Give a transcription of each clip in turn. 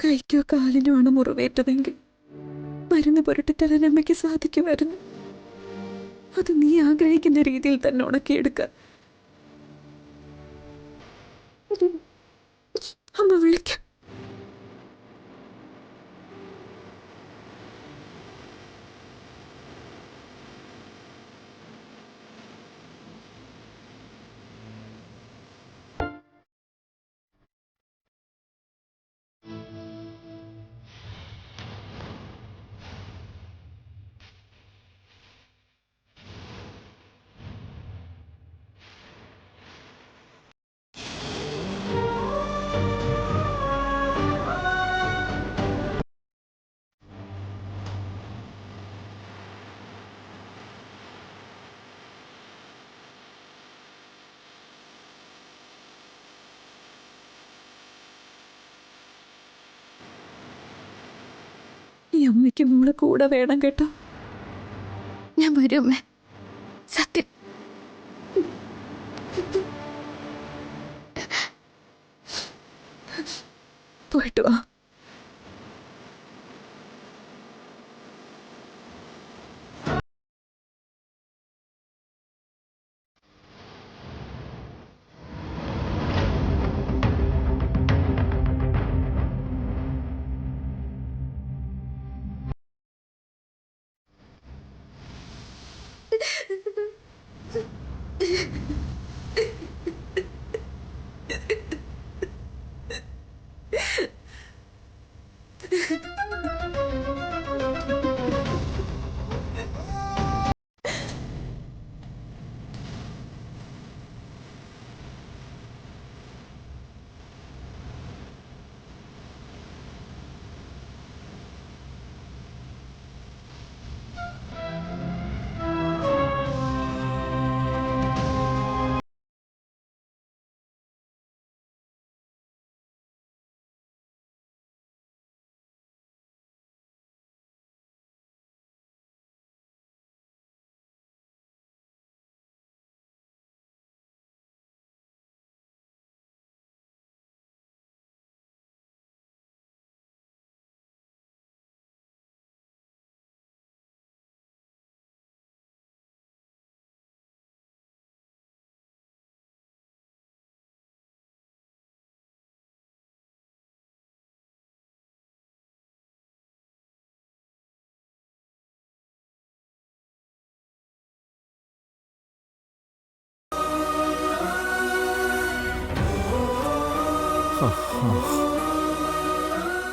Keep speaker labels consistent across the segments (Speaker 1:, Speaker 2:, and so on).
Speaker 1: കൈക്കോ കാലിനോ ആണ് മുറിവേറ്റതെങ്കിൽ മരുന്ന് പുരട്ടിത്തരാൻ അമ്മയ്ക്ക് സാധിക്കുമായിരുന്നു. അത് നീ ആഗ്രഹിക്കുന്ന രീതിയിൽ തന്നെ ഉണക്കിയെടുക്കാൻ. അമ്മ വിളിക്കാം. ഈ അമ്മയ്ക്ക് മോളെ കൂടെ വേണം കേട്ടോ.
Speaker 2: ഞാൻ വരും അമ്മേ, സത്യം.
Speaker 1: പോയിട്ട് വാ.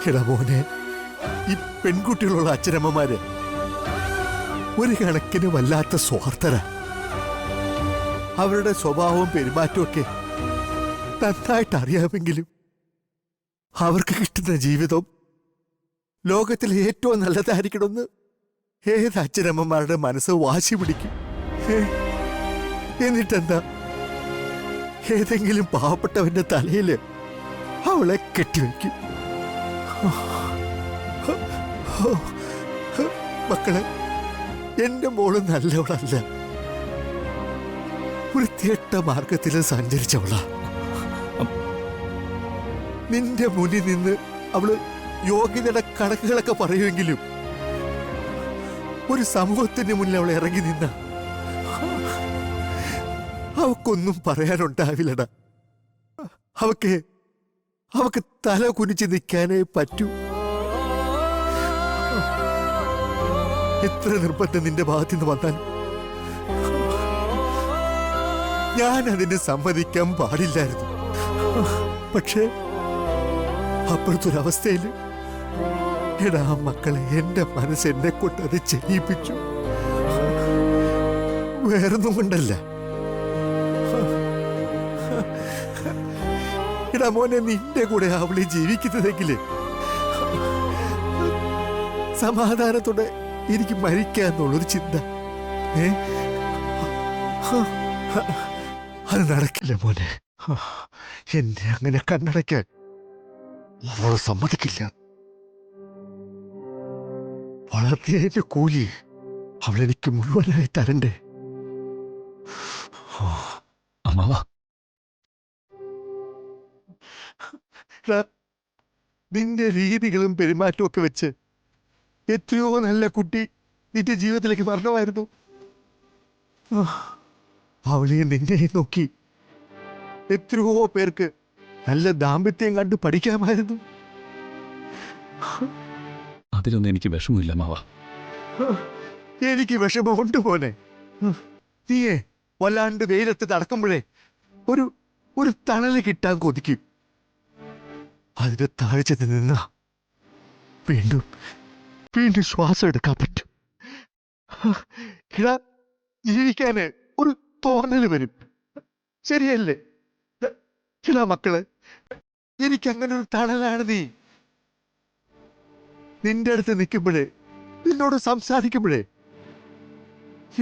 Speaker 3: എടാ മോനെ, ഈ പെൺകുട്ടികളുള്ള അച്ഛനമ്മമാര് ഒരു കണക്കിന് വല്ലാത്ത സ്വാർത്ഥര. അവരുടെ സ്വഭാവവും പെരുമാറ്റമൊക്കെ നന്നായിട്ട് അറിയാമെങ്കിലും അവർക്ക് കിട്ടുന്ന ജീവിതം ലോകത്തിൽ ഏറ്റവും നല്ലതായിരിക്കണമെന്ന് ഏത് അച്ഛനമ്മമാരുടെ മനസ്സ് വാശി പിടിക്കും. എന്നിട്ടെന്താ, ഏതെങ്കിലും പാവപ്പെട്ടവന്റെ തലയിൽ അവളെ കെട്ടിവെക്കും. മക്കളെ, എന്റെ മോള് നല്ലവളല്ല, വൃത്തികെട്ട മാർഗത്തിൽ സഞ്ചരിച്ചവളാ. നിന്റെ മുന്നിൽ നിന്ന് അവള് യോഗ്യതയുടെ കണക്കുകളൊക്കെ പറയുമെങ്കിലും ഒരു സമൂഹത്തിന് മുന്നിൽ അവൾ ഇറങ്ങി നിന്ന അവക്കൊന്നും പറയാനുണ്ടാവില്ലടാ. അവക്ക് തല കുനിച്ച് നിൽക്കാനേ പറ്റൂ. എത്ര നിർബന്ധം നിന്റെ ഭാഗത്തു നിന്ന് വന്നാലും ഞാൻ അതിന് സമ്മതിക്കാൻ പാടില്ലായിരുന്നു. പക്ഷേ അപ്പുറത്തൊരവസ്ഥയിൽ എടാ മക്കളെ, എന്റെ മനസ്സ് എന്നെ കൊണ്ട് അത് ചെയ്യിപ്പിച്ചു. വേറൊന്നും കൊണ്ടല്ല. എടാ മോനെ, നിന്റെ കൂടെ അവളെ ജീവിക്കുന്നതെങ്കില് സമാധാനത്തോടെ എനിക്ക് മരിക്കാന്നുള്ളൊരു ചിന്ത അത് നടക്കില്ല മോനെ. എന്നെ അങ്ങനെ കണ്ണടയ്ക്കാൻ അവളെ സമ്മതിക്കില്ല. വളർത്തിയതിന്റെ കൂലി അവളെനിക്ക് മുഴുവനായി തരണ്ടേ.
Speaker 4: അമ്മാവ,
Speaker 3: നിന്റെ രീതികളും പെരുമാറ്റവും ഒക്കെ വെച്ച് എത്രയോ നല്ല കുട്ടി നിന്റെ ജീവിതത്തിലേക്ക് വരണമായിരുന്നു. അവളെയും നിന്നെയും നോക്കി എത്രയോ പേർക്ക് നല്ല ദാമ്പത്യം കണ്ട് പഠിക്കാമായിരുന്നു.
Speaker 4: അതിലൊന്നും എനിക്ക് വിഷമമില്ല മാവ.
Speaker 3: എനിക്ക് വിഷമമുണ്ട് പോലെ. നീയെ വല്ലാണ്ട് വെയിലത്ത് നടക്കുമ്പോഴേ ഒരു തണല് കിട്ടാൻ കൊതിക്കും. അതിന്റെ താഴ്ച നിന്ന വീണ്ടും വീണ്ടും ശ്വാസം എടുക്കാൻ പറ്റും. ഇടാ, ജീവിക്കാന് ഒരു തോന്നല് വരും. ശരിയല്ലേ? ഇടാ മക്കള്, എനിക്കങ്ങനെ ഒരു തണലാണ് നീ. നിന്റെ അടുത്ത് നിൽക്കുമ്പോഴേ, നിന്നോട് സംസാരിക്കുമ്പോഴേ,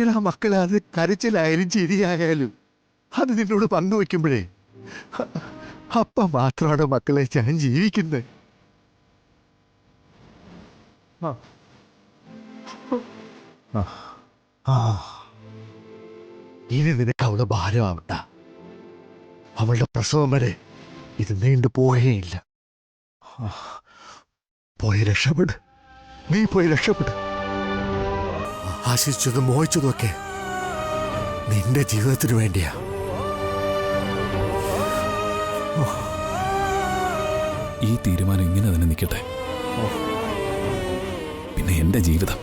Speaker 3: ഇടാ മക്കളെ, അത് കരച്ചിലായാലും ചിരിയായാലും അത് നിന്നോട് പങ്കുവെക്കുമ്പോഴേ, അപ്പം മാത്രമാണ് മക്കളെ ഞാൻ ജീവിക്കുന്നത്. ഇനി നിനക്ക് അവള് ഭാരമാവണ്ട. അവളുടെ പ്രസവം വരെ ഇത് നീണ്ടു പോയേയില്ല. പോയി രക്ഷപ്പെട്, നീ പോയി രക്ഷപ്പെട്. ആശിച്ചതും മോഹിച്ചതും ഒക്കെ നിന്റെ ജീവിതത്തിന് വേണ്ടിയാ.
Speaker 4: ഈ തീരുമാനം ഇങ്ങനെ തന്നെ നിൽക്കട്ടെ. പിന്നെ എന്റെ ജീവിതം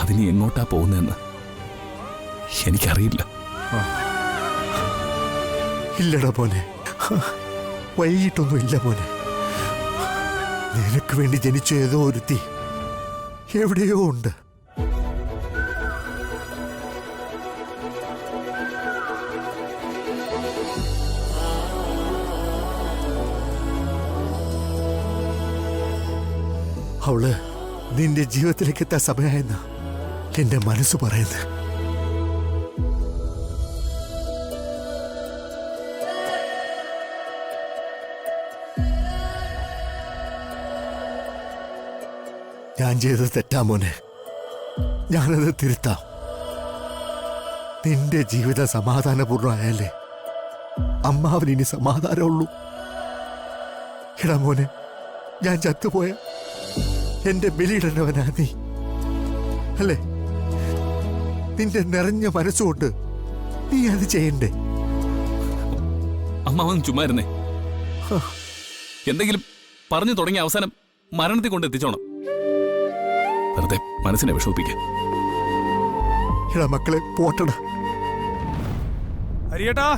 Speaker 4: അതിന് എങ്ങോട്ടാ പോകുന്നതെന്ന് എനിക്കറിയില്ല.
Speaker 3: ഇല്ലടാ മോനെ, വൈകിട്ടൊന്നും ഇല്ല മോനെ. നിനക്ക് വേണ്ടി ജനിച്ച ഏതോ ഒരുത്തി എവിടെയോ ഉണ്ട്. അവള് നിന്റെ ജീവിതത്തിലേക്ക് എത്താൻ സമയമായെന്ന എന്റെ മനസ്സ് പറയുന്നത്. ഞാൻ ചെയ്തത് തെറ്റാ മോനെ, ഞാനത് തിരുത്താം. നിന്റെ ജീവിതം സമാധാനപൂർണ്ണമായാലേ അമ്മാവന് ഇനി സമാധാനമുള്ളൂ. എടാ മോനെ, ഞാൻ ചത്തുപോയ എന്റെ ബലിയിടണവനാ നീ അല്ലേ? നിന്റെ നിറഞ്ഞ മനസ്സുകൊണ്ട് നീ അത് ചെയ്യണ്ടേ?
Speaker 4: അമ്മാവൻ ചുമ്മാരുന്നേ. എന്തെങ്കിലും പറഞ്ഞു തുടങ്ങിയ അവസാനം മരണത്തിൽ കൊണ്ട് എത്തിച്ചോണം. വെറുതെ മനസ്സിനെ വിഷമിപ്പിക്കാൻ.
Speaker 3: എടാ മക്കളെ, പോട്ടടാ.
Speaker 5: ഹരിയേട്ടാ,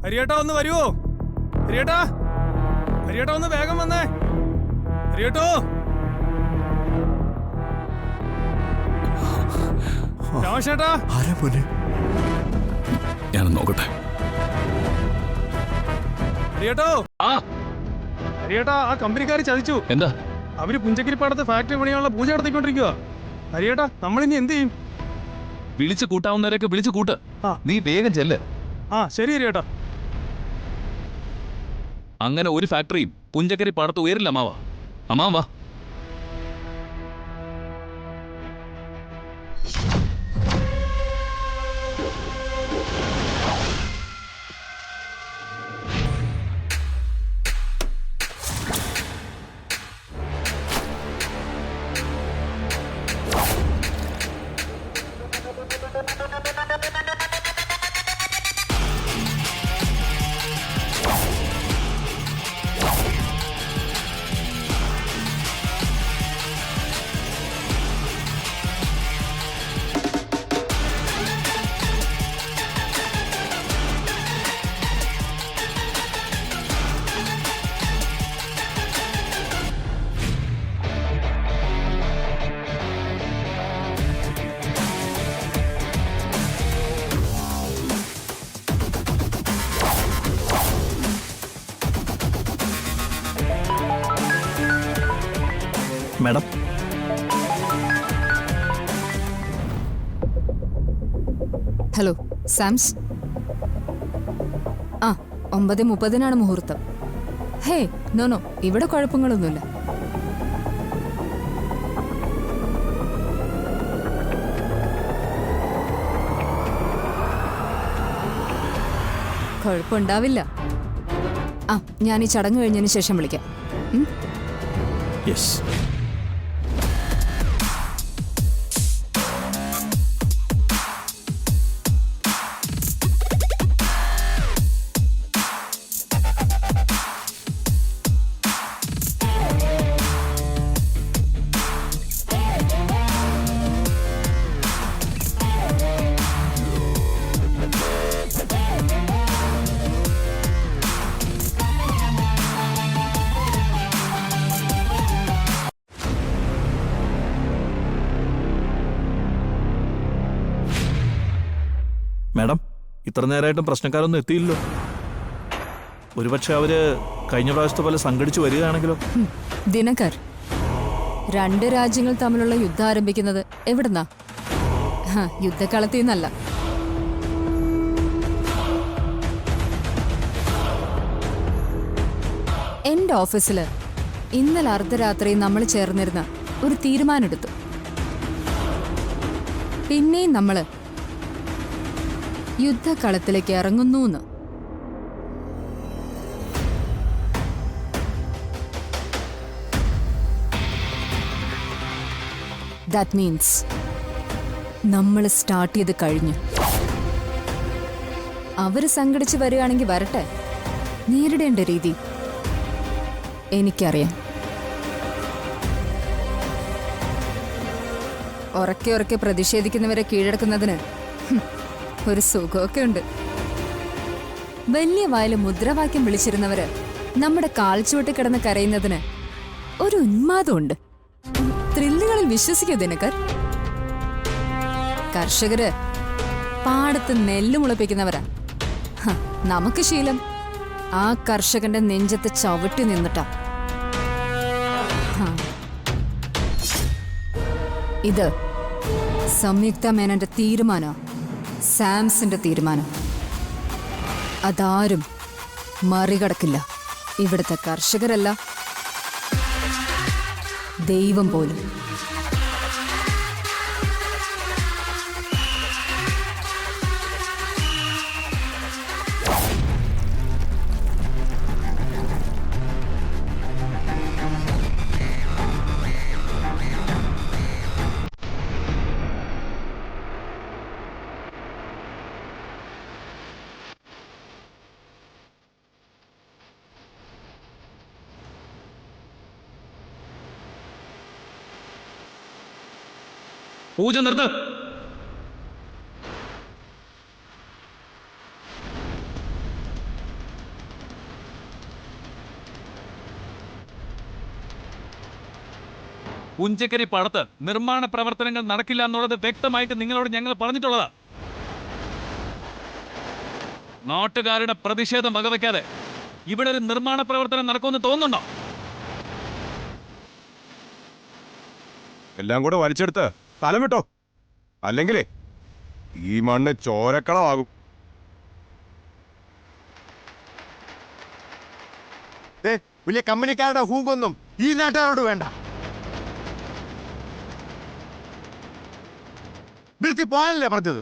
Speaker 5: ഹരിയേട്ടാ ഒന്ന് വരുവോ? ഹരിയേട്ടാ, ഹരിയേട്ടാ ഒന്ന് വേഗം വന്നേ. ഹരിയേട്ടോ, രാമേഷേട്ടാ.
Speaker 3: ആരാ മോനെ?
Speaker 4: ഞാനൊന്ന് നോക്കട്ടെ.
Speaker 5: ഹരിയേട്ടോ, ഹരിയേട്ടാ, ആ കമ്പനിക്കാർ ചതിച്ചു.
Speaker 4: എന്താ?
Speaker 5: അവര് പുഞ്ചക്കിരിപ്പാടത്ത് ഫാക്ടറി പണിയാനുള്ള പൂജ നടത്തിക്കൊണ്ടിരിക്കുക. ഹരിയേട്ടാ, നമ്മളിനി എന്ത് ചെയ്യും?
Speaker 4: വിളിച്ചു കൂട്ടാവുന്നവരൊക്കെ വിളിച്ചു കൂട്ട്. നീ വേഗം ചെല്ല്.
Speaker 5: ആ ശരി ഹരിയേട്ടാ.
Speaker 4: അങ്ങനെ ഒരു ഫാക്ടറിയും പുഞ്ചക്കരി പാടത്ത് ഉയരില്ല അമ്മാവ. അമ്മാവ വാ.
Speaker 5: മാഡം,
Speaker 6: ഹലോ സാംസ്. ആ 9:30 മുഹൂർത്തം. ഹേ നോ ഇവിടെ കുഴപ്പങ്ങളൊന്നുമില്ല. കുഴപ്പമുണ്ടാവില്ല. ആ ഞാൻ ഈ ചടങ്ങ് കഴിഞ്ഞതിന് ശേഷം വിളിക്കാം.
Speaker 4: യെസ്. മാഡം, ഇത്ര നേരമായിട്ടും പ്രശ്നക്കാരൊന്നും എത്തിയില്ലല്ലോ. ഒരുപക്ഷെ അവര് കഴിഞ്ഞ പ്രാവശ്യത്തെ പോലെ സംഘടിച്ചു വരികയാണെങ്കിലോ?
Speaker 6: ദിനകർ, 2 രാജ്യങ്ങൾ തമ്മിലുള്ള യുദ്ധം ആരംഭിക്കുന്നത് എവിടുന്നാ? യുദ്ധക്കളത്തിൽ നിന്നല്ല. എന്റെ ഓഫീസില് ഇന്നലെ അർദ്ധരാത്രി നമ്മൾ ചേർന്നിരുന്ന ഒരു തീരുമാനമെടുത്തു. പിന്നെയും നമ്മള് യുദ്ധക്കളത്തിലേക്ക് ഇറങ്ങുന്നു. ദാറ്റ് മീൻസ് നമ്മൾ സ്റ്റാർട്ട് ചെയ്ത് കഴിഞ്ഞു. അവര് സംഘടിച്ച് വരികയാണെങ്കിൽ വരട്ടെ. നേരിടേണ്ട രീതി എനിക്കറിയാം. ഉറക്കെ പ്രതിഷേധിക്കുന്നവരെ കീഴടക്കുന്നതിന് ഒരു സുഖമൊക്കെ ഉണ്ട്. വലിയ വായില് മുദ്രാവാക്യം വിളിച്ചിരുന്നവര് നമ്മുടെ കാൽച്ചുവട്ട് കിടന്ന് കരയുന്നതിന് ഒരു ഉന്മാദമുണ്ട്. ത്രില്ലുകളിൽ വിശ്വസിക്കൂ ദിനകർ. കർഷകര് പാടത്ത് നെല്ല് മുളപ്പിക്കുന്നവരാ. നമുക്ക് ശീലം ആ കർഷകന്റെ നെഞ്ചത്ത് ചവിട്ടി നിന്നിട്ടാ. ഇത് സംയുക്ത മേനന്റെ തീരുമാനോ, സാംസിന്റെ തീരുമാനം. അതാരും മറികടക്കില്ല. ഇവിടുത്തെ കർഷകരല്ല, ദൈവം പോലും.
Speaker 4: പൂജ നിർത്ത്. പുഞ്ചക്കരി പാടത്ത് നിർമ്മാണ പ്രവർത്തനങ്ങൾ നടക്കില്ല എന്നുള്ളത് വ്യക്തമായിട്ട് നിങ്ങളോട് ഞങ്ങൾ പറഞ്ഞിട്ടുള്ളതാ. നാട്ടുകാരുടെ പ്രതിഷേധം വകവയ്ക്കാതെ ഇവിടെ ഒരു നിർമ്മാണ പ്രവർത്തനം നടക്കുമെന്ന് തോന്നുന്നുണ്ടോ?
Speaker 7: എല്ലാം കൂടെ വലിച്ചെടുത്ത് സ്ഥലം വിട്ടോ, അല്ലെങ്കിലേ ഈ മണ്ണ് ചോരക്കളമാകും.
Speaker 3: വലിയ കമ്പനിക്കാരുടെ ഹൂക്കൊന്നും ഈ നാട്ടുകാരോട് വേണ്ട. നിർത്തി പോകാനല്ലേ പറഞ്ഞത്?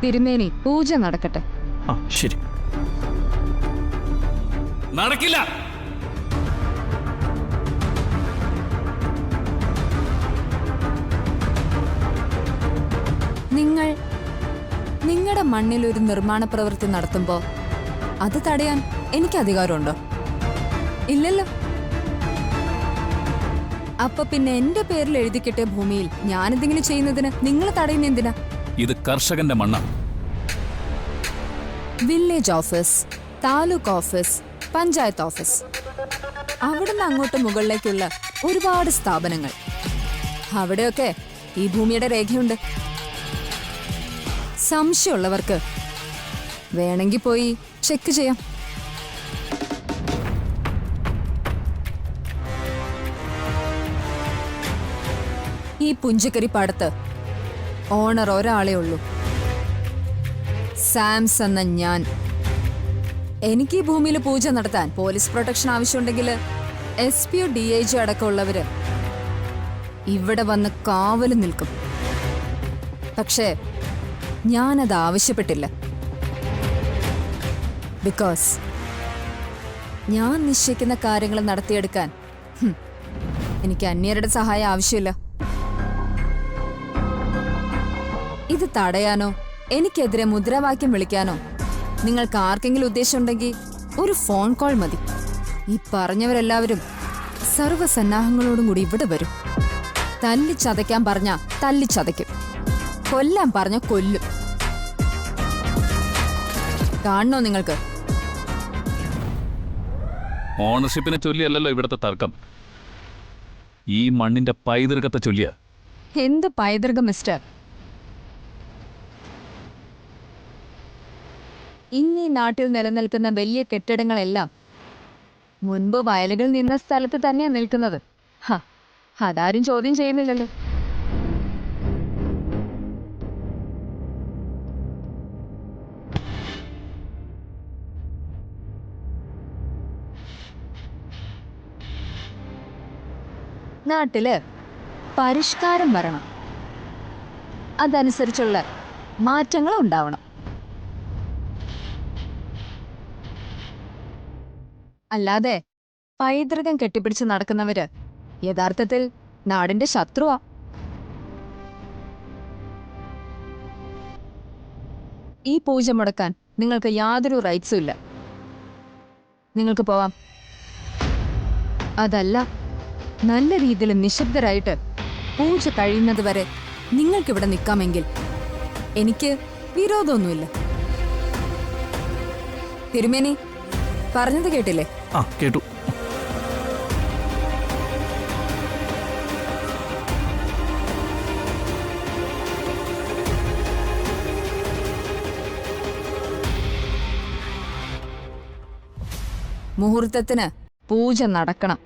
Speaker 6: തിരുമേനി, പൂജ നടക്കട്ടെ.
Speaker 4: ശരി. നടക്കില്ല.
Speaker 6: നിങ്ങളുടെ മണ്ണിൽ ഒരു നിർമ്മാണ പ്രവൃത്തി നടത്തുമ്പോ അത് തടയാൻ എനിക്ക് അധികാരമുണ്ടോ? ഇല്ലല്ലോ. അപ്പൊ പിന്നെ എന്റെ പേരിൽ എഴുതി കിട്ടിയ ഭൂമിയിൽ ഞാനെന്തെങ്കിലും ചെയ്യുന്നതിന് നിങ്ങൾ തടയുന്ന എന്തിനാ?
Speaker 4: ഇത് കർഷകന്റെ മണ്ണാണ്.
Speaker 6: Village office, taluk office, panchayat office, അവിടുന്ന് അങ്ങോട്ട് മുകളിലേക്കുള്ള ഒരുപാട് സ്ഥാപനങ്ങൾ, അവിടെയൊക്കെ ഈ ഭൂമിയുടെ രേഖയുണ്ട്. സംശയമുള്ളവർക്ക് വേണമെങ്കിൽ പോയി ചെക്ക് ചെയ്യാം. ഈ പുഞ്ചക്കരി പാടത്ത് ഓണർ ഒരാളേ ഉള്ളൂ, സാംസ് എന്ന ഞാൻ. എനിക്ക് ഈ ഭൂമിയിൽ പൂജ നടത്താൻ പോലീസ് പ്രൊട്ടക്ഷൻ ആവശ്യമുണ്ടെങ്കിൽ SP DIG അടക്കമുള്ളവര് ഇവിടെ വന്ന് കാവല് നിൽക്കും. പക്ഷേ ഞാനത് ആവശ്യപ്പെട്ടില്ല. ബിക്കോസ് ഞാൻ നിശ്ചയിക്കുന്ന കാര്യങ്ങൾ നടത്തിയെടുക്കാൻ എനിക്ക് അന്യരുടെ സഹായം ആവശ്യമില്ല. ഇത് തടയാനോ എനിക്കെതിരെ മുദ്രാവാക്യം വിളിക്കാനോ നിങ്ങൾക്ക് ആർക്കെങ്കിലും ഉദ്ദേശമുണ്ടെങ്കിൽ ഒരു ഫോൺ കോൾ മതി. ഈ പറഞ്ഞവരെല്ലാവരും സർവ്വസന്നാഹങ്ങളോടും കൂടി ഇവിടെ വരും. തല്ലിച്ചതയ്ക്കാൻ പറഞ്ഞ തല്ലിച്ചതയ്ക്കും, കൊല്ലാൻ പറഞ്ഞ കൊല്ലും. കാണണോ നിങ്ങൾക്ക്?
Speaker 8: ഓണർഷിപ്പിനെ ചൊല്ലിയല്ലോ ഇവിടുത്തെ തർക്കം, ഈ മണ്ണിന്റെ പൈതൃകത്തെ ചൊല്ലിയ.
Speaker 6: എന്ത് പൈതൃകം മിസ്റ്റർ? ഇന്നീ നാട്ടിൽ നിലനിൽക്കുന്ന വലിയ കെട്ടിടങ്ങളെല്ലാം മുൻപ് വയലുകൾ നിന്ന സ്ഥലത്ത് തന്നെയാണ് നിൽക്കുന്നത്. അതാരും ചോദ്യം ചെയ്യുന്നില്ലല്ലോ. നാട്ടില് പരിഷ്കാരം വരണം, അതനുസരിച്ചുള്ള മാറ്റങ്ങൾ ഉണ്ടാവണം. അല്ലാതെ പൈതൃകം കെട്ടിപ്പിടിച്ച് നടക്കുന്നവര് യഥാർത്ഥത്തിൽ നാടിന്റെ ശത്രുവാ. ഈ പൂജ മുടക്കാൻ നിങ്ങൾക്ക് യാതൊരു റൈറ്റ്സും ഇല്ല. നിങ്ങൾക്ക് പോവാം. അതല്ല, നല്ല രീതിയിൽ നിശബ്ദരായിട്ട് പൂജ കഴിയുന്നത് വരെ നിങ്ങൾക്കിവിടെ നിൽക്കാമെങ്കിൽ എനിക്ക് വിരോധമൊന്നുമില്ല. തിരുമേനി പറഞ്ഞത് കേട്ടില്ലേ?
Speaker 4: ആ കേട്ടു.
Speaker 6: മുഹൂർത്തത്തിന് പൂജ നടക്കണം.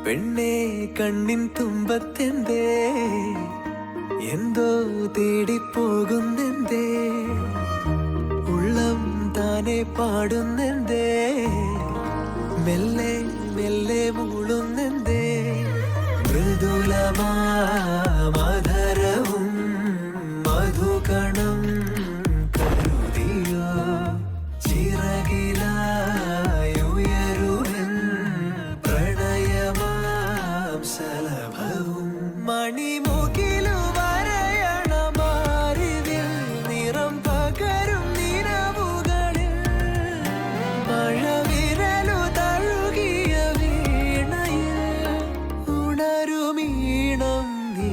Speaker 9: പെണ്ണേ കണ്ണിൻ തുമ്പത്തെന്തേ എന്തോ തേടിപ്പോകുന്നെന്തേ, ഉള്ളം താനെ പാടുന്നെന്തേ, മെല്ലെ മെല്ലെ മൂളുന്നെന്തേ, മൃദുലമാധരവും മധുകണം കരുതിയോ ചിറകിലായുയരുവൻ പ്രണയമാം സലഭവും മണിമുകിലു വരയണമാരിതിൽ നിറം പകരും നിലവുകളിൽ മഴവിരലു തഴുകിയ വീണയിൽ ഉണരുമീണം നീ.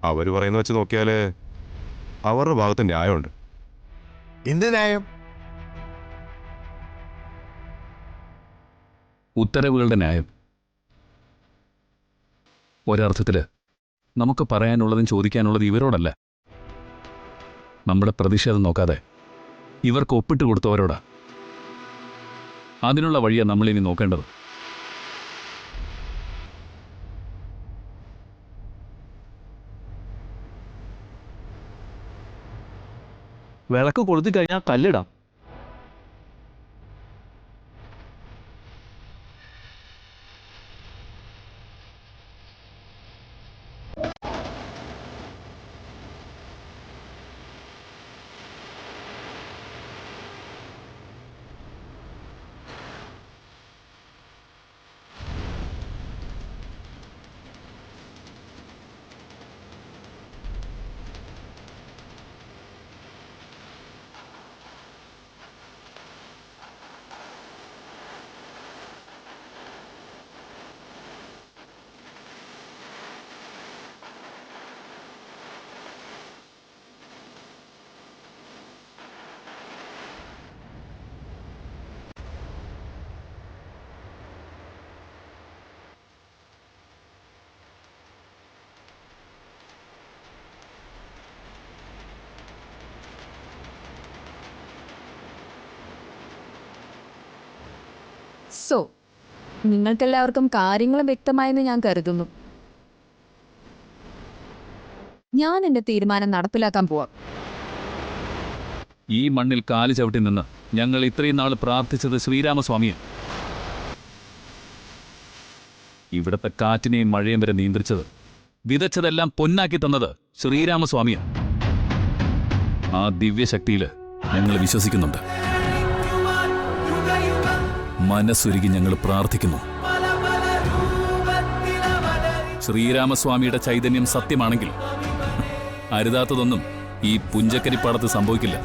Speaker 7: അവര് പറയുന്ന വെച്ച് നോക്കിയാല് അവരുടെ ഭാഗത്ത് ന്യായമുണ്ട്.
Speaker 3: എന്ത് ന്യായം?
Speaker 8: ഉത്തരവുകളുടെ ന്യായം. ഒരർത്ഥത്തില് നമുക്ക് പറയാനുള്ളതും ചോദിക്കാനുള്ളത് ഇവരോടല്ല, നമ്മുടെ പ്രതിഷേധം നോക്കാതെ ഇവർക്ക് ഒപ്പിട്ട് കൊടുത്തവരോടാ. അതിനുള്ള വഴിയാണ് നമ്മളിനി നോക്കേണ്ടത്.
Speaker 4: വിളക്ക് കൊളുത്തി കഴിഞ്ഞാൽ കല്ലിടാം.
Speaker 6: സോ നിങ്ങൾക്കെല്ലാവർക്കും കാര്യങ്ങൾ വ്യക്തമായെന്ന് ഞാൻ കരുതുന്നു. ഞാൻ എൻ്റെ തീരുമാനം നടപ്പിലാക്കാൻ പോവാം.
Speaker 8: ഈ മണ്ണിൽ കാല് ചവിട്ടി നിന്ന് ഞങ്ങൾ ഇത്രയും നാൾ പ്രാർത്ഥിച്ചത് ശ്രീരാമസ്വാമിയെ. ഇവിടത്തെ കാറ്റിനെയും മഴയും വരെ നിയന്ത്രിച്ചത്, വിതച്ചതെല്ലാം പൊന്നാക്കി തന്നത് ശ്രീരാമസ്വാമിയെ. ആ ദിവ്യശക്തിയിൽ ഞങ്ങൾ വിശ്വസിക്കുന്നുണ്ട്. മനസ്സുരുകി ഞങ്ങൾ പ്രാർത്ഥിക്കുന്നു. ശ്രീരാമസ്വാമിയുടെ ചൈതന്യം സത്യമാണെങ്കിൽ അരുതാത്തതൊന്നും ഈ പുഞ്ചക്കരിപ്പാടത്ത് സംഭവിക്കില്ല.